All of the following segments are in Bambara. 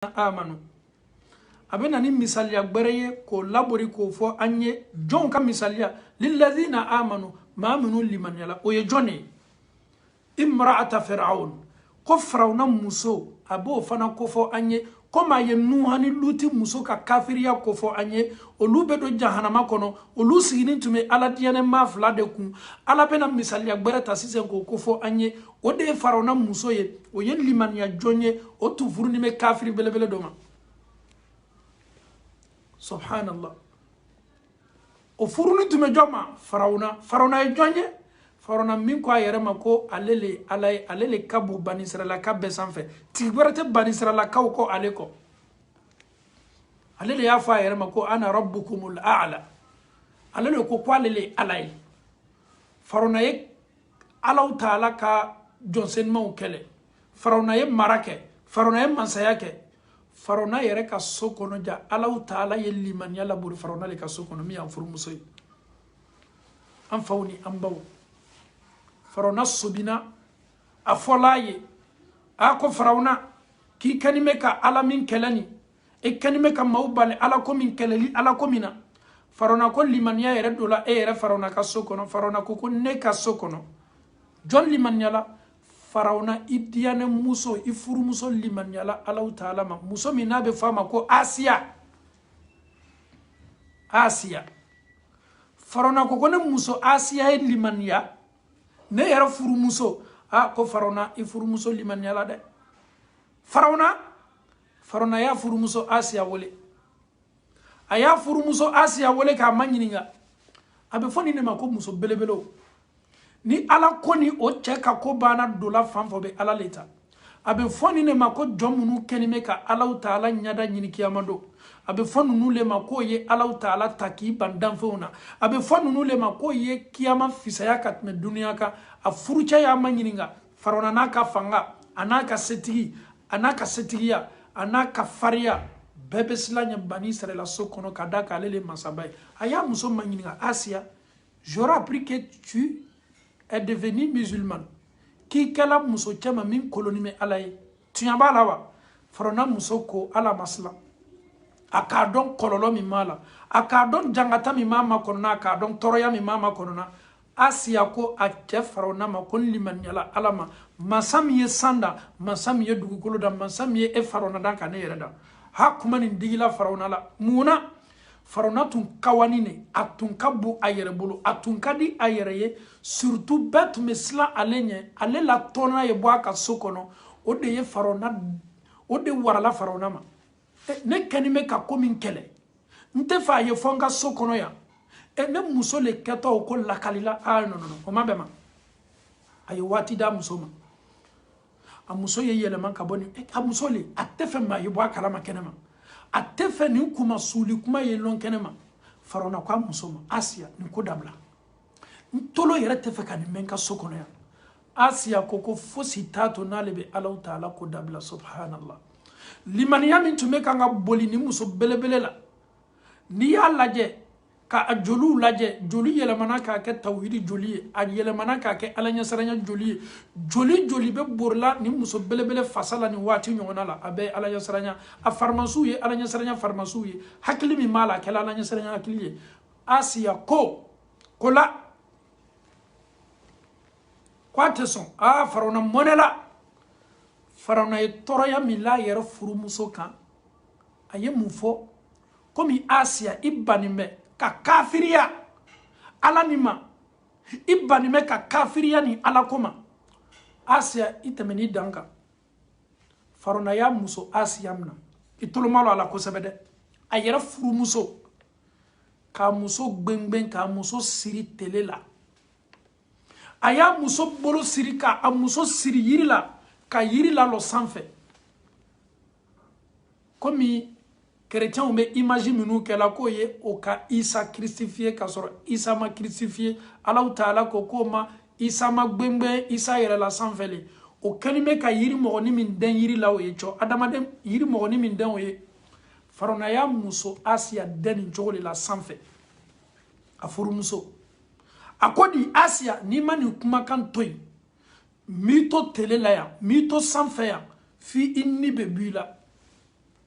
amanu abena ni misalia gbereye ko labori ko fo anye jon ka misalia lilladhina amanu ma amanu liman yala o ye joni imra'ata fir'aun ko fir'auna muso abo fana ko fo anye ko ma ye nuhani luti muso ka kafiriya ko fo anye o lube do jahannama kono o lu sigini tume ala diane ma fla de kun ala bena misalia gbere tasisen ko fo anye o de fir'auna muso ye o ye liman ya jonye o tu furni me kafiri belebele doma subhanallah o furuni tume joma farauna e jonye farauna min ko ayere mako alele kabu bani israila kabbe sanfe tiberete bani israila ko aleko alele ya fa ayere mako ana rabbukumul a'la alele ko alele alay farauna ye alaw taala ka jonsen ma kele farauna ye marake farauna ye mansayake Farauna yere ka sokono ja Allahu Ta'ala ye limaniya laburi Farauna le ka sokono mi an furu muso yi an fawni an baw Farauna sobina a fola ye a ko Farauna ki kanime ka ala min kelani e kanime ka mawbale ala ko min keleli ala ko mina Farauna ko limaniya yere dola e yere Farauna ka sokono Farauna ko ne ka sokono jon limaniya la Farauna idiane muso ifuru muso limanyala Allahu Ta'ala ma muso minabe fama ko Asia Farauna ko ne muso Asia e limanya ne yara furu muso ko Farauna ifuru muso limanyala de Farauna ya furu muso Asia wole aya furu muso Asia wole ka manyininga abe foni ne mako muso belebelo ni ala koni o cheka ko bana dola fanfo be ala leta abe foni ne mako jomunu kenime ka Allahu Ta'ala nyada nyini kiyamado abe fonu nule mako ye Allahu Ta'ala taki bandan feuna abe fonu nule mako ye kiyama fisaya katme dunia ka afurucha ya manyininga Farauna naka fanga anaka setigiya anaka faria bebe silanya bani Israël sokono kadaka lele masabai aya muso manyininga Asia j'aurais appris que tu est devenu musulman qui kala muso chama min koloni me alaye tuyamba lawa Farauna muso ko ala masla akadon kololo mi mala akadon jangata mi mama konona akadon toroya mi mama konona Asia ko ake Farauna ma kon liman yala alama masami ye sanda masami ye dugukolo da masami ye Farauna dan ka ne yere da ha kuma ni digila Farauna la muna Farauna tun kawanine atun kabu ayere bolo atun kadi ayere ye surtout bet mesla alenye ale la tona ye boa ka sokono o de ye Farauna o de warala Farauna ma ne kanime ka komin kele nte fa ye fonga sokono ya ne muso le keto ko lakalila no o mabema ayo wati da muso ma a muso ye yele man ka boni a muso le atefe ma ye boa kala ma kenema atefe ni kuma suli kuma ye lon kenema Farauna kwa musoma Asia ni ko dabla ntolo yere tefe kan menka sokono ya Asia koko fosi tato nalebe Allahu Ta'ala ko dabla subhanallah limaniya min tumeka nga boli ni muso belebele la ni ya laje ka ajolu laje joli yele manaka ke tawhidi joli a yele manaka ke alanya saranya joli be borla ni muso belebele fasala ni wati nyona la abe alanya saranya a farmasu ye alanya saranya farmasu ye hakili mi mala ke alanya saranya hakili ye Asia kola kwate son Farauna monela Farauna ye toroya mi la yere furu muso kan aye mufo komi Asia ibanime ka kafiriya ala nima ibanime ka kafiriya ni ala koma Asia itemeni danka Farauna ya muso Asia mna itolomalo ala kosebede ayere furu muso ka muso gbengben ka muso siri telela aya muso bolo siri ka a muso siri yirila ka yirila lo sanfe komi chrétien on me imagine minu que la ko ye o ka Isa christifié ka soro Isa ma christifié Allahu Ta'ala ko ma Isa ma gbengbe Isa yere la sanfele o kanime ka yiri mogoni min den yiri la o ye cho adamaden yiri mogoni min den o ye Farauna ya muso Asia den jogoli la sanfe a furu muso akodi Asia ni mani kuma kan toy mito tele la ya mito sanfe ya fi inni be bila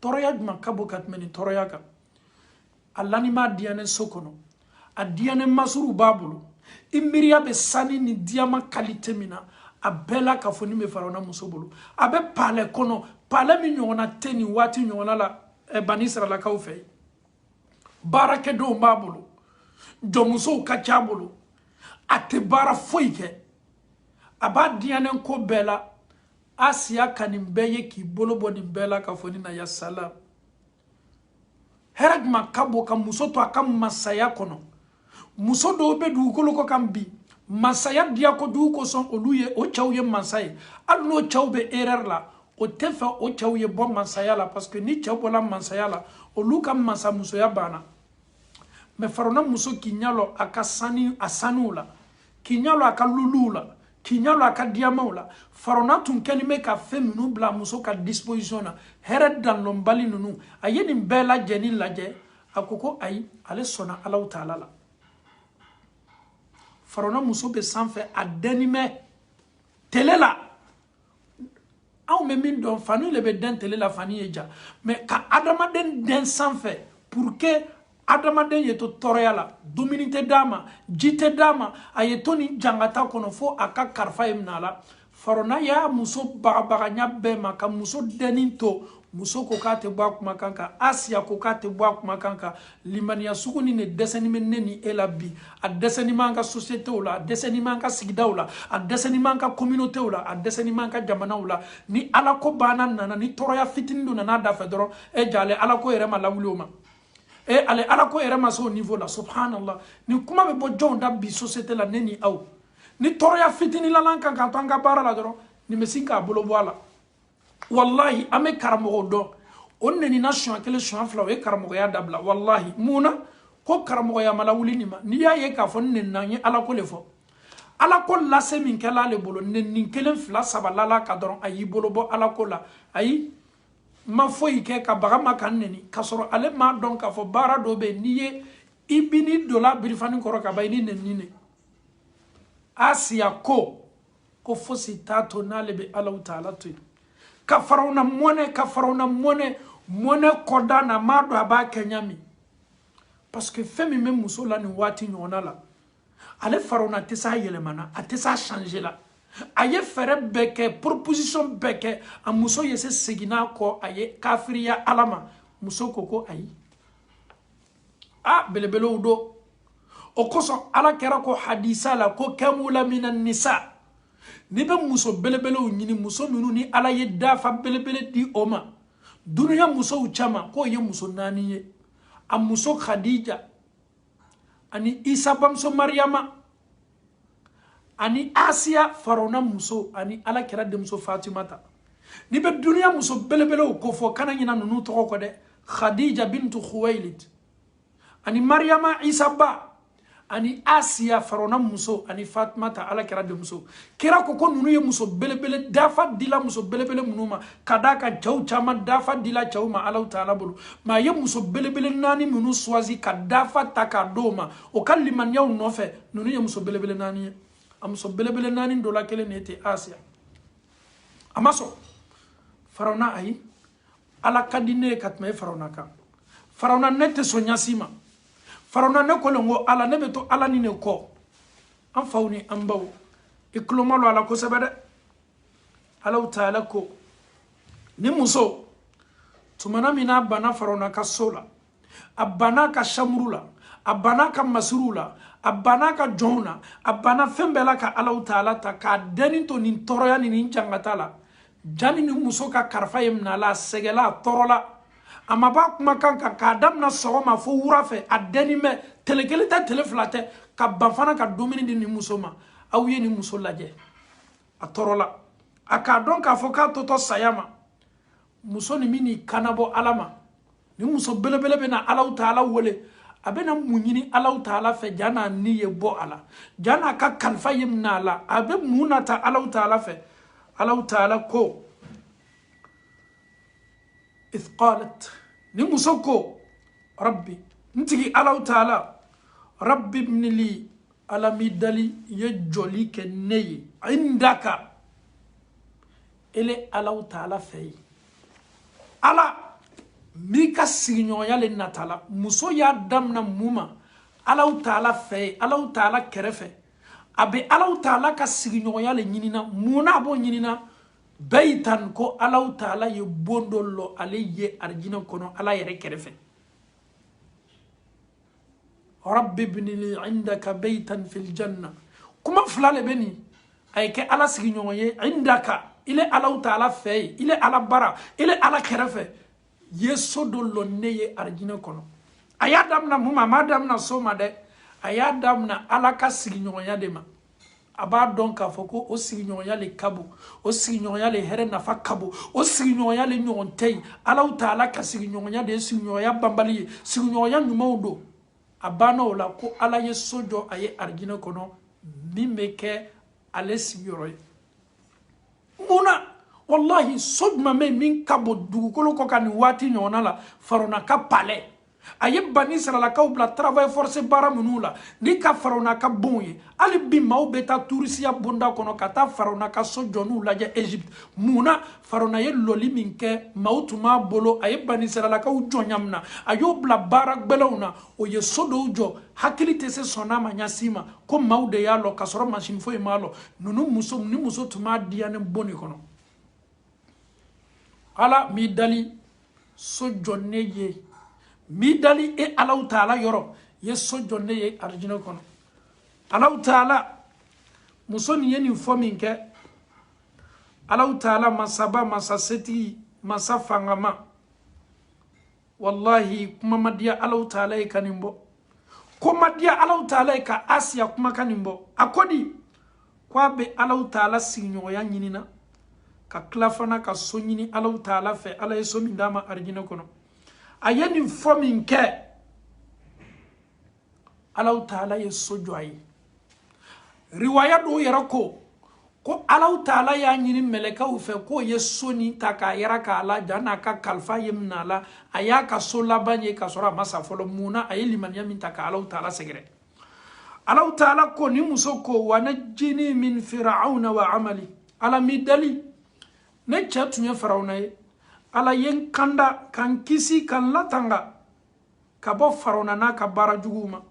toroya juma kabo katmeni toroya ka Allah ni ma diane sokono a diane masuru babulu imiriya be sani ni diama qualité mina a bela ka foni me farona musobulu abe pale kono pale mi nyona teni wati nyona la bani Israila ka fe barake do babulu do muso ka chabulu ate bara foike aba diane ko bela Asia kanimbeye ki bolo boni bela ka foni na ya salam herag makabo ka muso to akam masaya kono muso do be du ko ko kambi masaya dia ko du ko son oluye o chawye masay allo chawbe erreur la o tefa o chawye bon masaya la parce que ni chawbola masaya la olu kam masa muso ya bana me farona muso kinyalo akasani asanula kinyalo akalulula kinyalo akadiamaula farona tunkeni me ka feminu bla muso ka disposition na here dan lombali nunu ayeni bela jeni laje akoko ay ale sona Allah taala la farona muso be sanfɛ a denime télé la aw me min don fanu le be den télé la fani eja mais ka adamaden den sanfɛ pour que adamaden yeto toroya la dominité dama jite dama ayetoni jangata kono fo aka karfa imnala farona ya muso baganya be maka muso deninto muso ko ka te bwa kuma kanka Asia ko ka te bwa kuma kanka limaniya suguni ne deseni meneni elabi a deseni manka société ola a deseni manka sigida ola a deseni manka communauté ola a deseni manka jamana ola ni ala ko bana nana ni toroya fitindo nana da fedoro e jale ala ko yere ma lawuloma e ale ala ko yere ma so niveau la subhanallah ni kuma be bo jonda bi société la neni aw ni toroya fitini la lanka kan tanga bara la doro ni mesinka bolo wala wallahi ame karamogo do onne ni nation kele chouan flaw e karamogo ya dabla wallahi muna ko karamogo ya malawuli ni ma ni ya ye ka fon nen nanye ala ko le fo ala ko la se min kala le bolo nen nin kelen fla sabala la ka doron ayi bolo bo ala ko la ayi ma foyi ke ka baga ma kan neni kasoro ale ma don ka fo bara do be ni ye ibini dola birifani koro ka bayni nen ni ne Asia ko fosi tato na le be ala taala to ka farauna mone koda na mado aba kenyami parce que femi même muso la ni wati nyona la ale farauna tesa yelemana atesa changer la aye fere beke proposition beke a muso yese segina ko aye kafiriya alama muso koko ayi belebele udo okoso ala kera ko hadisa la ko kamula minan nisa ni be muso belebele u nyini muso minu ni ala ye dafa belebele di oma dunuya muso u chama ko ye muso nani ye a muso Khadija ani Isa bamso Maryama ani Asia farona muso ani ala kera de muso Fatimata ni be dunuya muso belebele u ko fo kana nyina nunu to ko de Khadija bintu Khuwailid ani Maryama Isa ba ani Asia farona muso ani Fatmata ala kera de muso kera ko nunu ye muso belebele dafa dila muso belebele munuma kadaka jaw chama dafa dila chawma ala taala bulu ma ye muso belebele nani munu swazi ka dafa taka doma o kalliman yaw nofe nunu ye muso belebele nani am muso belebele nani dola kele nete Asia amaso farona ay ala kadine katme farona ka farona nete sonyasima farona ne ko longo ala ne beto ala ni ne ko an fawni an baw iklomalo ala ko sabada ala taala ko ni muso tumana mina bana farona ka sola abana ka shamrula abana ka masrula abana ka jona abana fembela ka ala taala ta ka deni to nin toroya ni jangatala jani ni muso ka karfa yemna la segela torola amaba kuma kan ka kadam na sogoma fo wurafe adeni me telekele ta teleflate ka banfana ka domini di ni musoma awye ni muso laje atorola aka don ka fo ka toto sayama muso ni mini kanabo alama ni muso belebele be na Allah taala wole abena munyini Allah taala fe jana ni ye bo ala jana ka kalfa yimna la abe munata Allah taala fe Allah taala ko إذ قالت نمسكو ربي نتيجي الله تعالى ربي ابن لي على مدلي يجولي كني عندك إلي الله تعالى في على mika signyoya le natala muso ya damna muma Allahu Ta'ala fe Allahu Ta'ala kerefe abe Allahu Ta'ala ka signyoya le nyinina muna bo nyinina baitan ko Allahu Ta'ala ye bondolo ale ye arjina kono ala yere kerefe rabbi ibni li indaka baitan fil janna kuma fulale beni ay ke ala signyoye indaka ile Allahu Ta'ala fe ile ala bara ile ala kerefe yeso dolo neye arjina kono ayadam na muma madam na soma de ayadam na alaka signyoya de ma aba donc afoko o signyoya le kabo o signyoya le here na fa kabo o signyoya le nyontei Allahu Ta'ala ka signyoya de signyoya bambali signyoya nyumodo abana ola ko ala yeso do aye arjina kono mimeke ale signoro muna wallahi sodma me min kabo dugukolo ko kan wati nyona la farona ka pale aye bani sala ka ubla travail forcé bara munula ni ka farona ka bonye ali bi maw beta tourisia bonda kono kata farona ka sojonu laje Egypte muna farona ye loli minke mautuma bolo aye bani sala ka ujonyamna ayo bla bara gbelawna o ye sodo ujo hakilite se sona manyasima ko mawde ya lo kasoro machine fo e malo nunu muso tuma diane boni kono ala mi dali so jonne ye mi dali e Allahu Ta'ala yoro ye so jonne ye arjina kono Allahu Ta'ala muso ni yeni fomin ke Allahu Ta'ala masaba masaseti masafangama wallahi kuma madia Allahu Ta'ala e kanimbo kuma dia Allahu Ta'ala e ka Asia kuma kanimbo akodi kwa be Allahu Ta'ala sinyo ya nyinina ka klafana ka sonyini Allahu Ta'ala fe ala yeso min dama arjina kono ayeni fomin ke Allahu Ta'ala yeso joyi riwaya do yarako ko Allahu Ta'ala ya nyini meleka u fe ko yeso ni taka yaraka ala jana ka kalfa yemna la ayaka sola banye ka sora masa folo muna ayeli man yamin taka Allahu Ta'ala segre Allahu Ta'ala ko ni musoko wanajini min fir'auna wa amali ala midali ne chatunya farauna ye ala yen kanda kan kisi kan latanga kabo farauna na ka bara juguma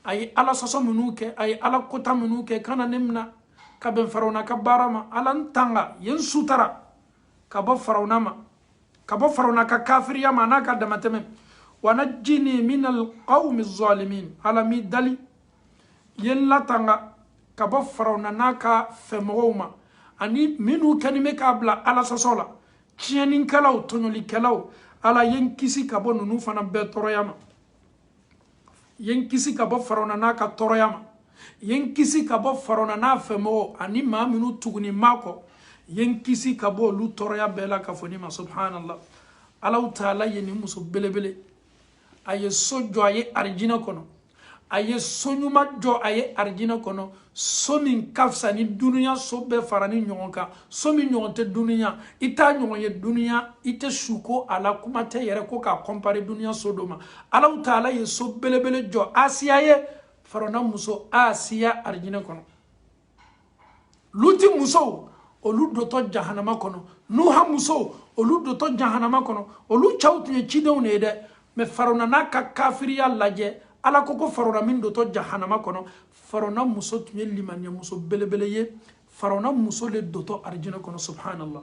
ay ala soso munuke ay ala kota munuke kana nemna ka ben farauna ka barama ala ntanga yen sutara kabo farauna ka kafiriya mana ka damateme wanajini min alqawmi adh-dhalimin ala mi dali yen latanga kabo farauna na ka femroma ani minu kanime kabla ala sosola chienin kalaw tonoli kalaw ala yenkisi kabo nunu fana be toroyama yenkisi kabo farona na ka toroyama yenkisi kabo farona na femo ani ma minu tuguni mako yenkisi kabo lu toroya bela ka fonima subhanallah Allahu Ta'ala yeni muso belebele aye sojo aye arjina kono aye sonyuma jo aye arjina kono somin kafsa ni dunia sobe farani nyonka somi nyonte dunia ita nyonye dunia ite shuko ala kumate yere ko ka compare dunia sodoma Allahu Ta'ala ye so belebele jo Asia ye farona muso Asia arjina kono luti muso olu doto jahannama kono nuha muso olu doto jahannama kono olu chawtu ye chidew ne de me farona naka kafiriya laje ala koko farona min doto jahannama kono farona muso tunye limanya muso belebele ye farona muso le doto arjina kono subhanallah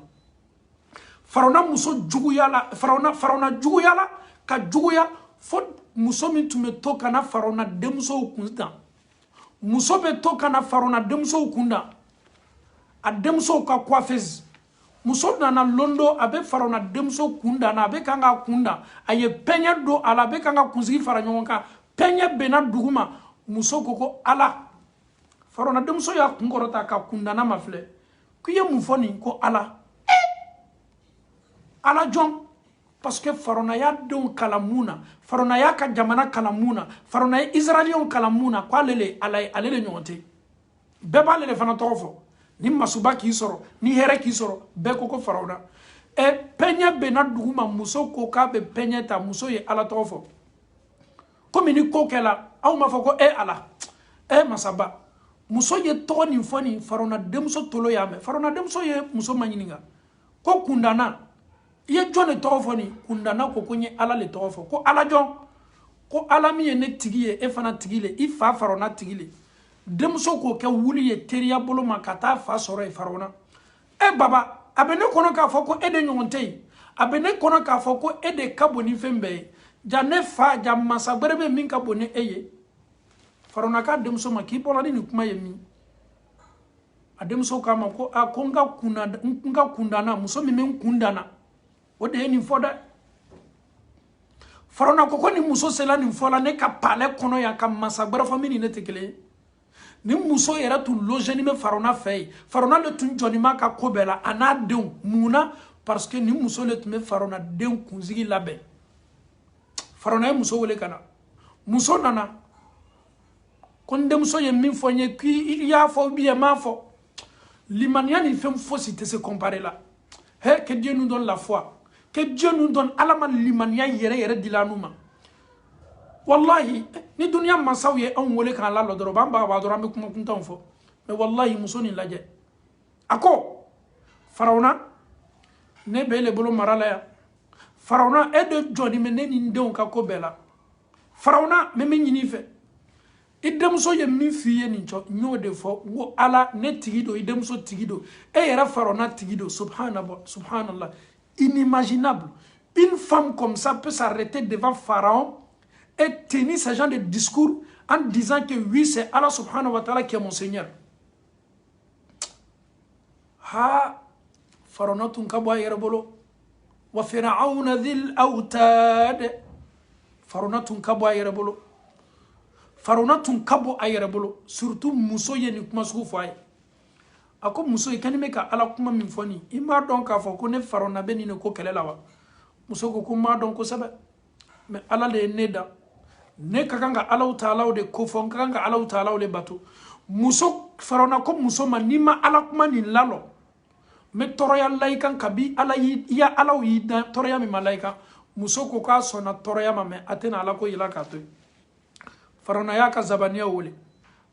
farona muso juguyala farona juguyala ka juguya fo muso min tume to kana farona demso kunda muso be to kana farona demso kunda a demso ka coiffeuse muso nana londo abe farona demso kunda na abe kanga kunda aye penye do ala abe kanga kunzigi faranyonka penye bena duguma muso koko ala farona demso ya kungorota ka kunda na mafle kuye mufoni ko ala ala jon parce que farona ya don kalamuna farona ya ka jamana kalamuna farona ya israelion kalamuna kwa lele alele nyonte beba lele fana tofo ni masuba ki soro ni here ki soro be koko farona e penye bena duguma muso ko ka be penye ta muso ye ala tofo comme ni kokela aw ma fako ala masaba muso ye to ni foni farona demso tolo yame farona demso ye muso manyininga ko kundana ye jɔn de tɔgɔ fɔ nin kundana ko nye ala le tɔgɔ fɔ ko ala jɔn ko ala min ye ne tigi ye e fana tigi le i fa Farona tigi le denmuso k'o kɛ wuli ye teriya bolo ma ka taa fa sɔrɔ ye Farona baba a bɛ ne kɔnɔ k'a fɔ ko e de ɲɔgɔn tɛ yen a bɛ ne kɔnɔ k'a fɔ ko e de ka bon ni fɛn bɛɛ ye ja ne fa ja masa wɛrɛ bɛ min ka bon ni e ye Farona k'a denmuso ma k'i bɔra ni nin kuma ye min a denmuso k'a ma ko ko n ka kundana muso min bɛ n kundana o de ye nin fɔ dɛ Farona ko ni muso sela nin fɔ la ne ka palais kɔnɔ yan ka masa wɛrɛ fɔ min ni ne tɛ kelen ye ni muso yɛrɛ tun logeni bɛ Farona fɛ yen Farona le tun jɔni ma ka ko bɛɛ la a n'a denw munna parce que ni muso le tun bɛ Farona den kunsigi labɛn Farona ye muso wele ka na muso nana ko n denmuso ye min fɔ n ye k'i y'a fɔ ou bien m'a fɔ limaniya ni fɛn fosi tɛ se comparer la que Dieu nous donne la foi que Dieu nous donne ala ma limaniya yɛrɛ dila nu ma wallahi ni dunya masaw ye anw wele k'an lalɔ dɔrɔn b'an baga dɔrɔn an bɛ kuma kuntanw fɔ mais wallahi muso nin lajɛ a ko Farona ne bɛ le bolo mara la yan Farona e de jɔni bɛ ne ni n denw ka ko bɛɛ la Farona n bɛ min ɲini i fɛ i denmuso ye min f'i ye nin cɔ n y'o de fɔ n ko ala ne tigi don i denmuso tigi don e yɛrɛ Farona tigi don subhanallah inimaginable une femme comme ça peut s'arrêter devant Pharaon et tenir ce genre de discours en disant que oui c'est Allah subhanahu wa ta'ala qui est mon Seigneur ha Farona tun ka bɔ a yɛrɛ bolo wa Fir'auna dhil awtad Farona tun ka bɔ a yɛrɛ bolo Farona tun ka bɔ a yɛrɛ bolo surtout muso ye nin kuma sugu fɔ a ye a ko muso i kɛni bɛ ka ala kuma min fɔ nin i m'a dɔn k'a fɔ ko ne Farona bɛ nin ko kɛlɛ la wa muso ko m'a dɔn kosɛbɛ mais ala le ye ne da ne ka kan ka alaw taalaw de ko fɔ n ka kan ka alaw taalaw de bato muso Farona ko muso ma n'i ma ala kuma nin lalɔ n bɛ tɔɔrɔya la i kan kabi ala i ya alaw y'i da tɔɔrɔya min ma la i kan muso ko k'a sɔnna tɔɔrɔya ma mais a tɛna ala ko yɛlɛ k'a to yen Farona y'a ka zabaniya wele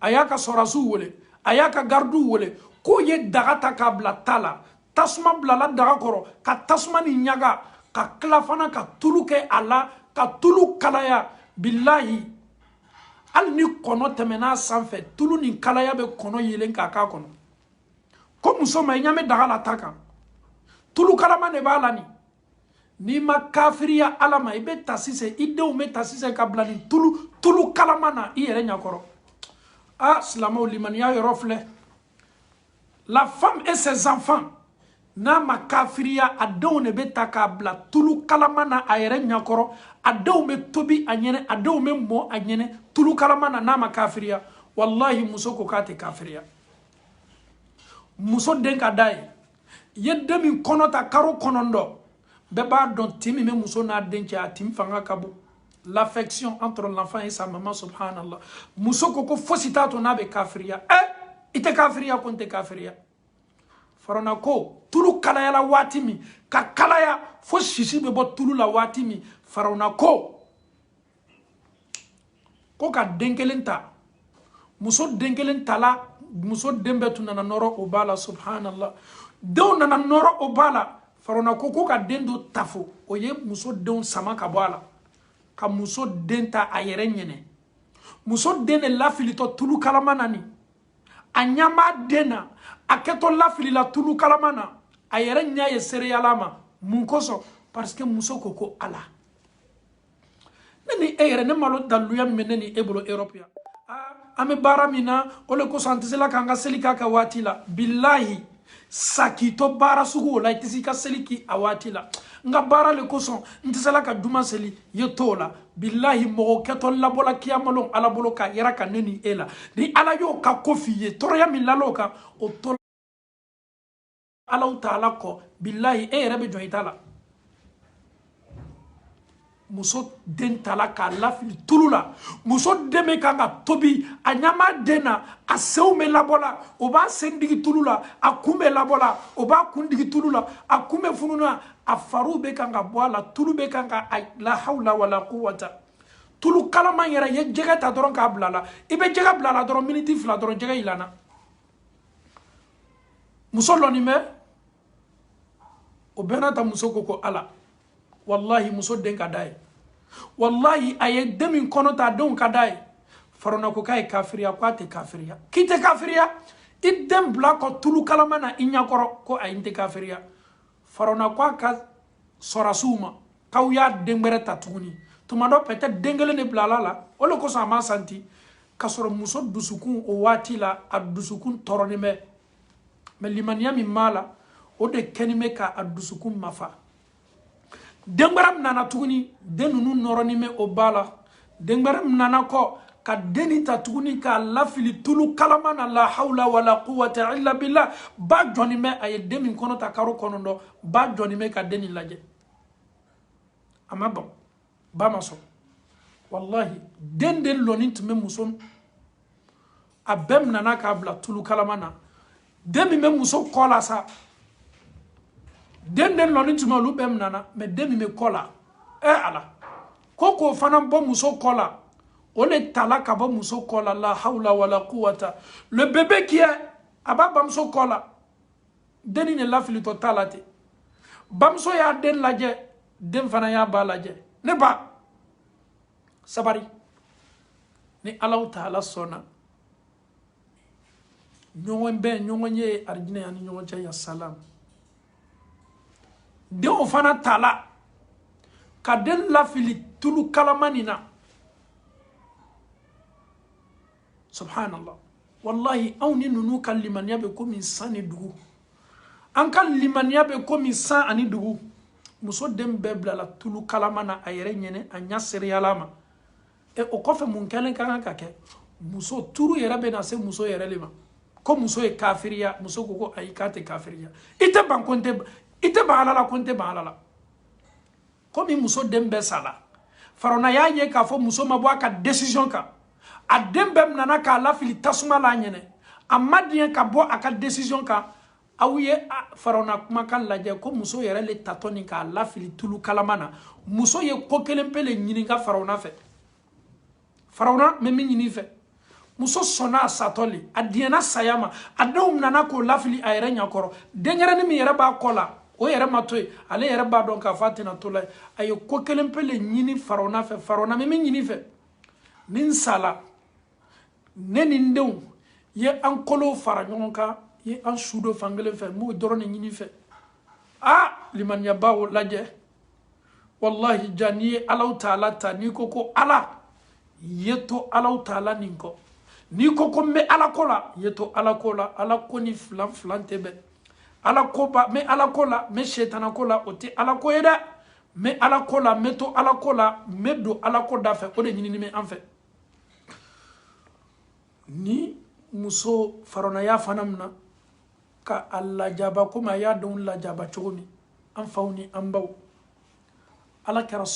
a y'a ka sɔrasiw wele a y'a ka gardiw wele k'o ye daga ta k'a bila ta la tasuma bilala daga kɔrɔ ka tasuma ni ɲaga ka tila fana ka tulu kɛ a la ka tulu kalaya bilahi hali ni kɔnɔ tɛmɛna sanfɛ tulu ni kalaya bɛ kɔnɔ yelen k'a k'a kɔnɔ ko muso ma i ɲa bɛ daga la ta kan tulu kalama de b'a la nin n'i ma kafiriya ala ma i bɛ ta sisan i denw bɛ ta sisan ka bila nin tulu kalama na i yɛrɛ ɲɛkɔrɔ ah silamɛw limaniya yɔrɔ filɛ la femme et ses enfants n'a ma kafiriya a denw de bɛ ta k'a bila tulu kalama na a yɛrɛ ɲɛkɔrɔ a denw bɛ tobi a ɲɛnɛ a denw bɛ mɔ a ɲɛnɛ tulu kalama na n'a ma kafiriya wallahi muso ko k'a tɛ kafiriya muso den ka d'a ye i ye den min kɔnɔ ta karo kɔnɔntɔn bɛɛ b'a dɔn tin min bɛ muso n'a den cɛ a tin fanga ka bon l'affection entre l'enfant et sa maman subhanallah muso ko fosi t'a to n'a bɛ kafiriya i tɛ kafiriya ko n tɛ kafiriya Farona ko tulu kalayala waati min ka kalaya fo sisi bɛ bɔ tulu la waati min Farona ko ka den kelen ta muso den kelen tala muso den bɛɛ tun nana nɔrɔ o b'a la subhanallah denw nana nɔrɔ o b'a la Farona ko ka den do tafo o ye muso denw sama ka bɔ a la ka muso den ta a yɛrɛ ɲɛnɛ muso den de lafilitɔ tulu kalama na nin a ɲama den na a kɛtɔ lafilila tulu kalama na a yɛrɛ ɲa ye sereyala ma mun kosɔn parce que muso ko ala ne ni e yɛrɛ ne malo daluya min bɛ ne ni e bolo Europe yan an bɛ baara min na o le kosɔn an tɛ se la k'an ka seli k'a ka waati la bilahi sakitɔ baara sugu o la i tɛ se ka seli k'i a waati la n ka baara le kosɔn n tɛ se la ka juma seli ye t'o la bilahi mɔgɔ kɛtɔ labɔla kiyamalon ala bolo ka yɛrɛ ka ne ni e la ni ala y'o ka ko f'i ye tɔɔrɔya min lal'o kan o tɔ alaw ta'ala kɔ bilahi e yɛrɛ bɛ jɔn i ta la muso den tala k'a lafili tulu la muso den bɛ kan ka tobi a ɲama den na a senw bɛ labɔ la o b'a sen digi tulu la a kun bɛ labɔ la o b'a kun digi tulu la a kun bɛ funu na a fariw bɛ kan ka bɔ a la tulu bɛ kan ka la hawla wala quwwata tulu kalaman yɛrɛ ye jɛgɛ ta dɔrɔn k'a bila la i bɛ jɛgɛ bila la dɔrɔn miniti fila dɔrɔn jɛgɛ yɛlɛnna muso lɔnni bɛ o bɛɛ n'a ta muso ko ala wallahi muso den ka dai wallahi aye demi kono ta don ka dai farona ko kay kafiriya ko ate kafiriya kite kafiriya idem bla ko tulu kalama na inyakoro ko ayinte kafiriya farona ko ka sorasuma kawya dembere tatuni tumado peut-être dengele ne blala la o le ko sa ma santi kasoro muso dusukun o wati la adusukun toroni me limaniya mi mala o de kenime ka adusukun mafa dengbaram nana tuguni denunu noroni me o bala dengbaram nana ko ka deni ta tuguni ka lafili tulu kalamana la hawla wala quwwata illa billah ba joni me ay demi kono ta karo kono do ba joni me ka deni laje ama bon ba maso wallahi denden lonin tume muson abem nana ka bla tulu kalamana demi me muso kola sa denden lonin tume lu bem nana me demi me kola ala koko fana bo muso kola on est tala kaba muso kola la hawla wala quwwata le bébé qui est aba bamso kola deni ne lafili to talate bamso ya den laje den fana ya ba laje ne ba sabari ni Allah taala sona nyongon be nyongon ye arjine yani nyongon cha ya salam de o fana tala ka den lafili tulu kalamanina subhanallah wallahi awni nunu kalimaniya be ko min sani dugu an kalimaniya be ko min san ani dugu muso dem be blala tulu kalamana ayere nyene anya seriyalama e o kofe mun kelen kan ka ke muso turu yere be na se muso yere lima ko muso e kafiriya muso ko ay kate kafiriya ite ban konte ite ba alala konte ba alala ko mi muso dem be sala farona ya nye ka fo muso mabo aka decision ka adembem nana ka la fili tasuma la nyene amadien ka bo aka decision ka awuye farona kuma kan laje ko muso yere le tatoni ka la fili tulu kalamana muso ye ko kelempele nyini ka farona fe farona me nyini fe muso sona satoli adiena sayama adum nana ko la fili ayere nyakoro dengere ni mi yere ba kola o yere matoy ale yere ba don ka fatina tola ay ko kelempele nyini farona fe farona me nyini fe nin sala neni ndew ye an kolo fara ɲɔgɔn kan ye an sudo fangelen fɛ m'o dɔrɔn de ɲini fɛ limaniya bawo lajɛ wallahi ja ni ye Allahu taala ta ni ko ko ala ye to Allahu taala nin kɔ ni ko ko me ala ko la ye to ala ko la ala ko ni filan filan tɛ bɛn ala ko ba me ala ko la me shetana ko la o tɛ ala ko ye dɛ me ala ko la me to ala ko la me do ala ko da fɛ o de ɲinini me an fɛ ni muso farona ya fanamna ka alla jaba kuma ya don la jaba cogo min an faw ni an baw ala kɛra